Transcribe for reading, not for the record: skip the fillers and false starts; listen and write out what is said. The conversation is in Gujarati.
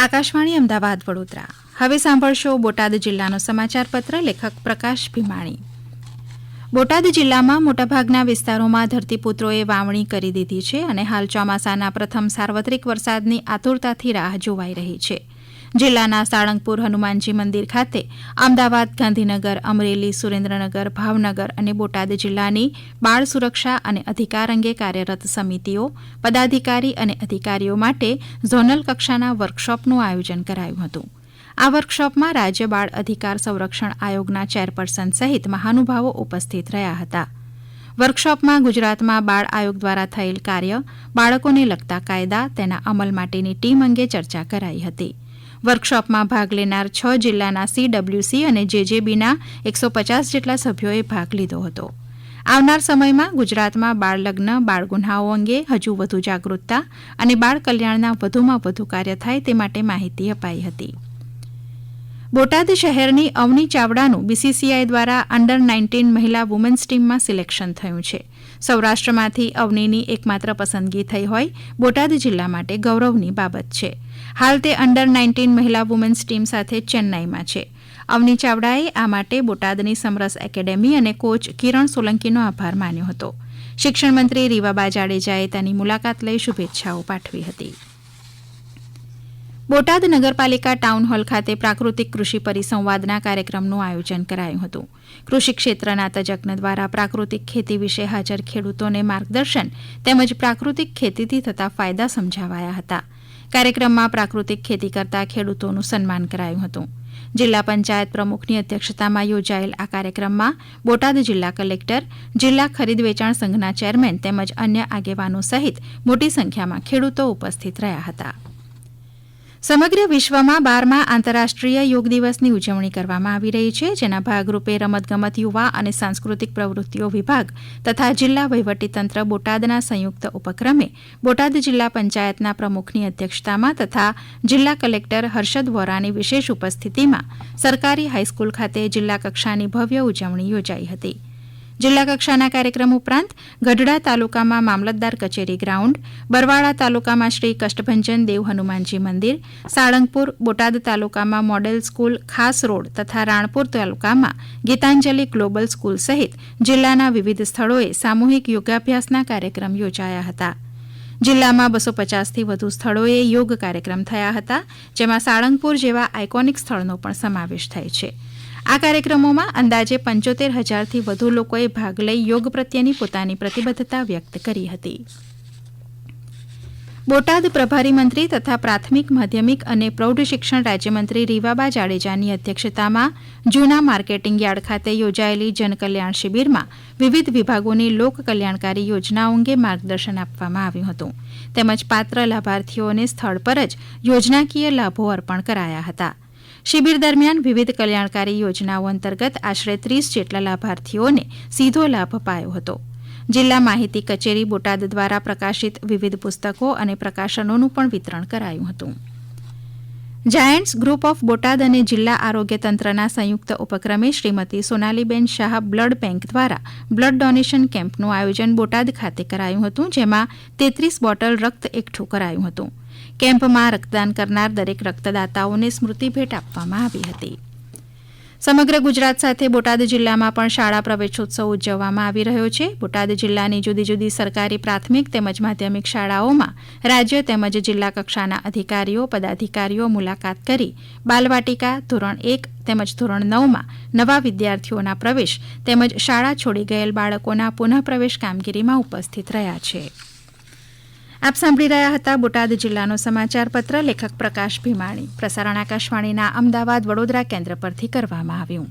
આકાશવાણી અમદાવાદ વડોદરા. હવે સાંભળશો બોટાદ જિલ્લાનો સમાચાર પત્ર. લેખક પ્રકાશ ભીમાણી. બોટાદ જિલ્લામાં મોટાભાગના વિસ્તારોમાં ધરતીપુત્રોએ વાવણી કરી દીધી છે અને હાલ ચોમાસાના પ્રથમ સાર્વત્રિક વરસાદની આતુરતાથી રાહ જોવાઈ રહી છે. જિલ્લાના સાળંગપુર હનુમાનજી મંદિર ખાતે અમદાવાદ, ગાંધીનગર, અમરેલી, સુરેન્દ્રનગર, ભાવનગર અને બોટાદ જિલ્લાની બાળ સુરક્ષા અને અધિકાર અંગે કાર્યરત સમિતિઓ, પદાધિકારી અને અધિકારીઓ માટે ઝોનલ કક્ષાના વર્કશોપનું આયોજન કરાયું હતું. આ વર્કશોપમાં રાજ્ય બાળ અધિકાર સંરક્ષણ આયોગના ચેરપર્સન સહિત મહાનુભાવો ઉપસ્થિત રહ્યા હતા. વર્કશોપમાં ગુજરાતમાં બાળ આયોગ દ્વારા થયેલ કાર્ય, બાળકોને લગતા કાયદા, તેના અમલ માટેની ટીમ અંગે ચર્ચા કરાઈ હતી. વર્કશોપમાં ભાગ લેનાર 6 જિલ્લાના CWC અને JJBના 150 જેટલા સભ્યોએ ભાગ લીધો હતો. આવનાર સમયમાં ગુજરાતમાં બાળ લગ્ન, બાળ ગુન્હાઓ અંગે હજુ વધુ જાગૃતતા અને બાળ કલ્યાણના વધુમાં વધુ કાર્ય થાય તે માટે માહિતી અપાઈ હતી. બોટાદ શહેરની અવની ચાવડાનું BCCI દ્વારા અંડર 19 મહિલા વુમન્સ ટીમમાં સિલેક્શન થયું છે. સૌરાષ્ટ્રમાંથી અવનીની એકમાત્ર પસંદગી થઈ હોય બોટાદ જિલ્લા માટે ગૌરવની બાબત છે. હાલ તે અંડર 19 મહિલા વુમન્સ ટીમ સાથે ચેન્નાઈમાં છે. અવની ચાવડાએ આ માટે બોટાદની સમરસ એકેડેમી અને કોચ કિરણ સોલંકીનો આભાર માન્યો હતો. શિક્ષણ મંત્રી રીવાબા જાડેજાએ તેની મુલાકાત લઈ શુભેચ્છાઓ પાઠવી હતી. બોટાદ નગરપાલિકા ટાઉન હોલ ખાતે પ્રાકૃતિક કૃષિ પરિસંવાદના કાર્યક્રમનું આયોજન કરાયું હતું. કૃષિ ક્ષેત્રના તજજ્ઞ દ્વારા પ્રાકૃતિક ખેતી વિશે હાજર ખેડૂતોને માર્ગદર્શન તેમજ પ્રાકૃતિક ખેતીથી થતા ફાયદા સમજાવાયા હતા. કાર્યક્રમમાં પ્રાકૃતિક ખેતી કરતા ખેડૂતોનું સન્માન કરાયું હતું. જિલ્લા પંચાયત પ્રમુખની અધ્યક્ષતામાં યોજાયેલ આ કાર્યક્રમમાં બોટાદ જિલ્લા કલેક્ટર, જિલ્લા ખરીદ વેચાણ સંઘના ચેરમેન તેમજ અન્ય આગેવાનો સહિત મોટી સંખ્યામાં ખેડૂતો ઉપસ્થિત રહ્યા હતા. સમગ્ર વિશ્વમાં 12મા આંતરરાષ્ટ્રીય યોગ દિવસની ઉજવણી કરવામાં આવી રહી છે, જેના ભાગરૂપે રમતગમત, યુવા અને સાંસ્કૃતિક પ્રવૃત્તિઓ વિભાગ તથા જિલ્લા વહીવટીતંત્ર બોટાદના સંયુક્ત ઉપક્રમે બોટાદ જિલ્લા પંચાયતના પ્રમુખની અધ્યક્ષતામાં તથા જિલ્લા કલેક્ટર હર્ષદ વોરાની વિશેષ ઉપસ્થિતિમાં સરકારી હાઈસ્કૂલ ખાતે જિલ્લા કક્ષાની ભવ્ય ઉજવણી યોજાઈ હતી. જિલ્લા કક્ષાના કાર્યક્રમ ઉપરાંત ગઢડા તાલુકામાં મામલતદાર કચેરી ગ્રાઉન્ડ, બરવાળા તાલુકામાં શ્રી કષ્ટભંજન દેવ હનુમાનજી મંદિર, સાળંગપુર, બોટાદ તાલુકામાં મોડેલ સ્કૂલ ખાસ રોડ તથા રાણપુર તાલુકામાં ગીતાંજલિ ગ્લોબલ સ્કૂલ સહિત જિલ્લાના વિવિધ સ્થળોએ સામૂહિક યોગાભ્યાસના કાર્યક્રમ યોજાયા હતા. જિલ્લામાં 250થી વધુ સ્થળોએ યોગ કાર્યક્રમ થયા હતા, જેમાં સાળંગપુર જેવા આઇકોનિક સ્થળનો પણ સમાવેશ થાય છે. આ કાર્યક્રમોમાં અંદાજે 75,000થી વધુ લોકોએ ભાગ લઈ યોગ પ્રત્યેની પોતાની પ્રતિબદ્ધતા વ્યક્ત કરી હતી. બોટાદ પ્રભારી મંત્રી તથા પ્રાથમિક, માધ્યમિક અને પ્રૌઢ શિક્ષણ રાજ્યમંત્રી રીવાબા જાડેજાની અધ્યક્ષતામાં જૂના માર્કેટિંગ યાર્ડ ખાતે યોજાયેલી જનકલ્યાણ શિબિરમાં વિવિધ વિભાગોની લોક કલ્યાણકારી યોજનાઓ અંગે માર્ગદર્શન આપવામાં આવ્યું હતું, તેમજ પાત્ર લાભાર્થીઓને સ્થળ પર જ યોજનાકીય લાભો અર્પણ કરાયા હતા. શિબિર દરમિયાન વિવિધ કલ્યાણકારી યોજનાઓ અંતર્ગત આશરે 30 જેટલા લાભાર્થીઓને સીધો લાભ અપાયો હતો. જિલ્લા માહિતી કચેરી બોટાદ દ્વારા પ્રકાશિત વિવિધ પુસ્તકો અને પ્રકાશનોનું પણ વિતરણ કરાયું હતું. જાયન્ટ્સ ગ્રુપ ઓફ બોટાદ અને જિલ્લા આરોગ્ય તંત્રના સંયુક્ત ઉપક્રમે શ્રીમતી સોનાલીબેન શાહ બ્લડ બેંક દ્વારા બ્લડ ડોનેશન કેમ્પનું આયોજન બોટાદ ખાતે કરાયું હતું, જેમાં 33 બોટલ રક્ત એકઠું કરાયું હતું. કેમ્પમાં રક્તદાન કરનાર દરેક રક્તદાતાઓને સ્મૃતિ ભેટ આપવામાં આવી હતી. સમગ્ર ગુજરાત સાથે બોટાદ જિલ્લામાં પણ શાળા પ્રવેશોત્સવ ઉજવવામાં આવી રહ્યો છે. બોટાદ જિલ્લાની જુદી જુદી સરકારી પ્રાથમિક તેમજ માધ્યમિક શાળાઓમાં રાજ્ય તેમજ જિલ્લા કક્ષાના અધિકારીઓ, પદાધિકારીઓ મુલાકાત કરી બાલવાટિકા, ધોરણ 1 તેમજ ધોરણ 9માં નવા વિદ્યાર્થીઓના પ્રવેશ તેમજ શાળા છોડી ગયેલ બાળકોના પુનઃ પ્રવેશ કામગીરીમાં ઉપસ્થિત રહ્યા છે. આપ સાંભળી રહ્યા હતા બોટાદ જિલ્લાનો સમાચાર પત્ર. લેખક પ્રકાશ ભીમાણી. પ્રસારણ આકાશવાણીના અમદાવાદ, વડોદરા કેન્દ્ર પરથી કરવામાં આવ્યું.